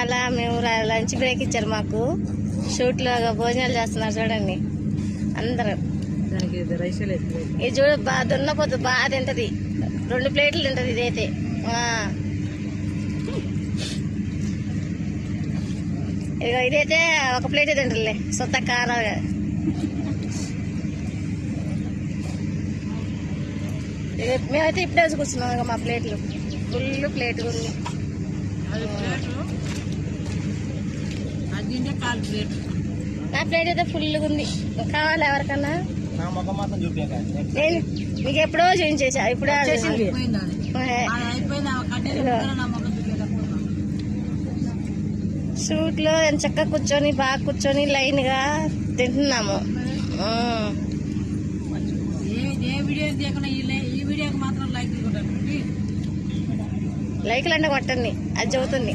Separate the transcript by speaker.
Speaker 1: ఇవాళ మేము lunch break ఇచ్చారు మాకు. షూట్లో భోజనాలు చేస్తున్నారు చూడండి అందరూ. ఇది చూడ బాగా దున్నపోతుంది, బాగా తింటది. 2 ప్లేట్లు తింటది ఇదైతే. ఇక ఇదైతే 1 ప్లేటే తింటలే సొంత కారాగా. మేమైతే ఇప్పుడే వచ్చి కూర్చున్నాం. ఇక మా ప్లేట్లు ఫుల్ ప్లేట్ ఉంది. నా ప్లేట్ అయితే ఫుల్గా ఉంది. కావాలి ఎవరికన్నా? నేను మీకు ఎప్పుడో చూపించేసా. ఇప్పుడే షూట్లో ఎంత చక్కగా కూర్చొని బాగా కూర్చొని లైన్గా తింటున్నాము. లైక్లు అంటే కొట్టండి, అది చెబుతుంది.